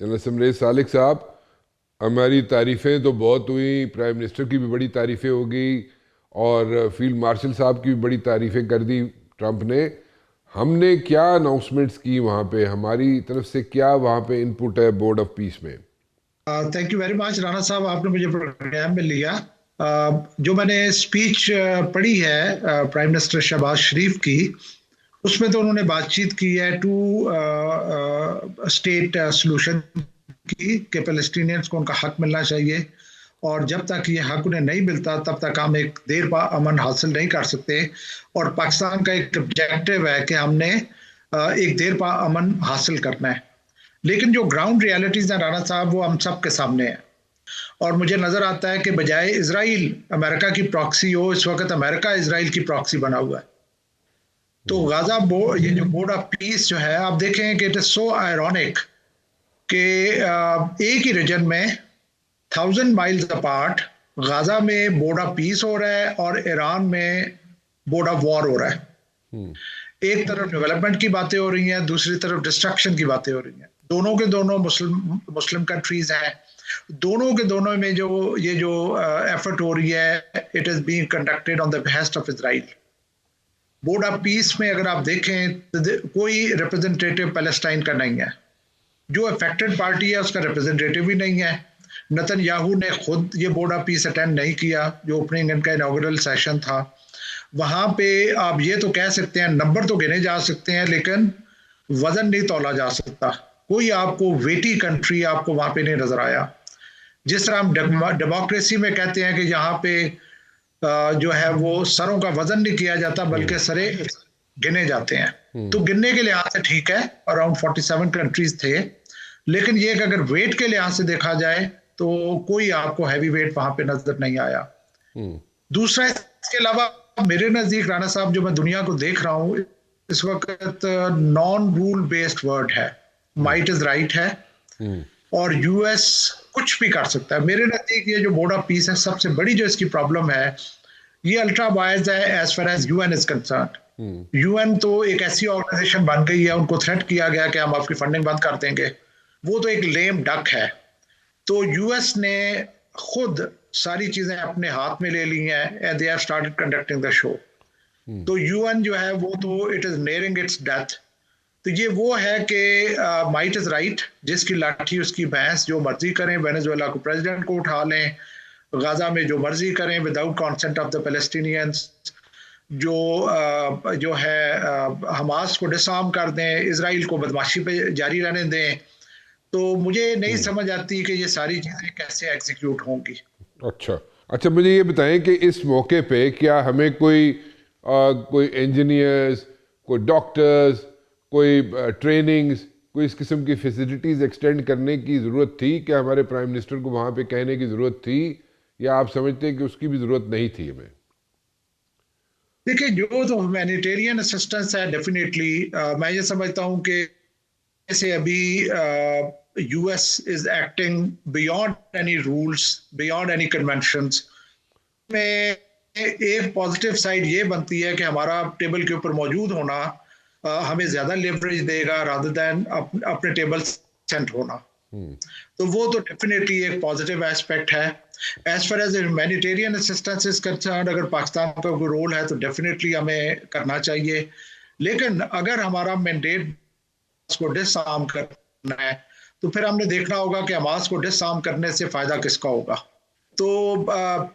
General समरेज Salik साहब, हमारी तारीफ़ें तो बहुत हुई, प्राइम मिनिस्टर की भी बड़ी तारीफ़ें हो गई और फील्ड मार्शल साहब की भी बड़ी तारीफ़ें कर दी ट्रंप ने। हमने क्या अनाउंसमेंट्स की वहाँ पे, हमारी तरफ से क्या वहाँ पे इनपुट है बोर्ड ऑफ पीस में? Thank you very much Rana साहब, आपने मुझे प्रोग्राम में लिया। जो मैंने स्पीच पढ़ी है प्राइम मिनिस्टर शहबाज शरीफ की, उसमें तो उन्होंने बातचीत की है टू स्टेट सोल्यूशन की, कि पैलेस्टीनियंस को उनका हक मिलना चाहिए, और जब तक ये हक उन्हें नहीं मिलता तब तक हम एक देर पा अमन हासिल नहीं कर सकते। और पाकिस्तान का एक ऑब्जेक्टिव है कि हमने एक देर पा अमन हासिल करना है। लेकिन जो ग्राउंड रियलिटीज हैं राणा साहब, वो हम सब के सामने है। और मुझे नजर आता है कि बजाय इसराइल अमेरिका की प्रॉक्सी हो, इस वक्त अमेरिका इसराइल की प्रॉक्सी बना हुआ है। तो गाजा ये जो बोर्ड ऑफ पीस जो है, आप देखें कि इट इज सो आयरॉनिक कि एक ही रीजन में 1000 माइल्स अपार्ट गाजा में बोर्ड ऑफ पीस हो रहा है और ईरान में बोर्ड ऑफ वॉर हो रहा है। एक तरफ डेवलपमेंट की बातें हो रही हैं, दूसरी तरफ डिस्ट्रक्शन की बातें हो रही हैं। दोनों के दोनों मुस्लिम मुस्लिम कंट्रीज हैं। दोनों के दोनों में जो ये जो एफर्ट हो रही है, it is being conducted on the behest of Israel. Board of Peace में अगर आप देखें तो कोई रिप्रेजेंटेटिव पैलेस्टाइन का नहीं है। जो अफेक्टेड पार्टी है उसका रिप्रेजेंटेटिव भी नहीं है। नेतन्याहू ने खुद ये बोर्ड ऑफ पीस अटेंड नहीं किया, जो ओपनिंग इनका इनॉग्रेल सेशन था। वहां पे आप ये तो कह सकते हैं, नंबर तो गिने जा सकते हैं, लेकिन वजन नहीं तोला जा सकता। कोई आपको वेटी कंट्री आपको वहां पे नहीं नजर आया। जिस तरह हम डेमोक्रेसी में कहते हैं कि यहाँ पे जो है वो सरों का वजन नहीं किया जाता, बल्कि सरे गिने जाते हैं। तो गिनने के लिहाज से ठीक है, अराउंड 47 कंट्रीज थे। लेकिन ये कि अगर वेट के लिहाज से देखा जाए तो कोई आपको हैवी वेट वहां पे नजर नहीं आया। दूसरा, इसके अलावा मेरे नजदीक राणा साहब, जो मैं दुनिया को देख रहा हूं इस वक्त, नॉन रूल बेस्ड वर्ल्ड है। माइट इज राइट है और यूएस कुछ भी कर सकता है। मेरे नजदीक ये जो बोर्ड ऑफ पीस है, सबसे बड़ी जो इसकी प्रॉब्लम है, ये अल्ट्रा वाइज है as far as UN is concern. UN तो एक ऐसी ऑर्गेनाइजेशन बन गई है, उनको थ्रेट किया गया कि हम आपकी फंडिंग बंद कर देंगे। वो तो एक लेम डक है। तो यूएस ने खुद सारी चीजें अपने हाथ में ले ली हैं and they have started conducting the show. तो यूएन जो है वो तो it is nearing it's death. तो ये वो है कि माइट इज राइट, जिसकी लाठी उसकी भैंस, जो मर्जी करें, वेनेजुएला को प्रेसिडेंट को उठा लें, गाजा में जो मर्जी करें without consent of the Palestinians, जो है हमास को डिसआर्म कर दें, इसराइल को बदमाशी पे जारी रहने दें। तो मुझे नहीं समझ आती कि ये सारी चीजें कैसे एग्जीक्यूट होंगी। अच्छा अच्छा, मुझे ये बताएं कि इस मौके पे क्या हमें कोई इंजीनियर्स, कोई डॉक्टर्स, कोई ट्रेनिंग्स, कोई इस किस्म की फैसिलिटीज़ एक्सटेंड करने की ज़रूरत थी? क्या हमारे प्राइम मिनिस्टर को वहाँ पे कहने की ज़रूरत थी, या आप समझते हैं कि उसकी भी ज़रूरत नहीं थी हमें? देखिए, जो तो ह्यूमैनिटेरियन असिस्टेंस है, डेफिनेटली मैं ये समझता हूँ कि जैसे अभी US is acting beyond any rules, beyond any conventions में, एक पॉजिटिव साइड ये बनती है कि हमारा टेबल के ऊपर मौजूद होना हमें ज्यादा लेवरेज देगा रादर देन अपने टेबल सेंट होना। तो वो तो डेफिनेटली एक पॉजिटिव एस्पेक्ट है। As far as humanitarian assistance is concern, अगर पाकिस्तान का कोई रोल है तो डेफिनेटली हमें करना चाहिए। लेकिन अगर हमारा मैंडेट को डिसआर्म करना है, तो फिर हमने देखना होगा कि हमास को डिसआर्म करने से फायदा किसका होगा। तो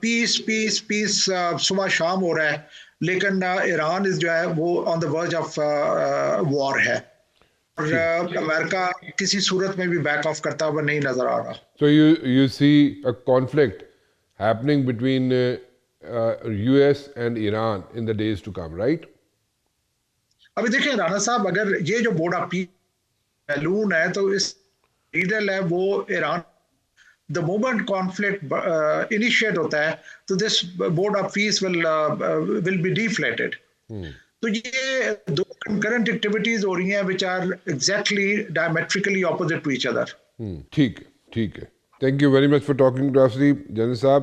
पीस पीस पीस सुबह शाम हो रहा है, लेकिन ईरान इस जो है वो on the verge of war है, और अमेरिका किसी सूरत में भी बैक ऑफ करता हुआ नहीं नजर आ रहा। So you see a conflict happening between US and Iran in the days to come, right? अभी देखिए राणा साहब, अगर ये जो बोर्ड ऑफ पीस बैलून है, तो इस लीडर है वो Iran. The moment conflict initiate होता है, तो this board of peace will be deflated. तो ये दो कंकरेंट एक्टिविटीज हो रही हैं which are exactly diametrically opposite to each other. ठीक है, ठीक है। Thank you very much for talking to us, general साहब।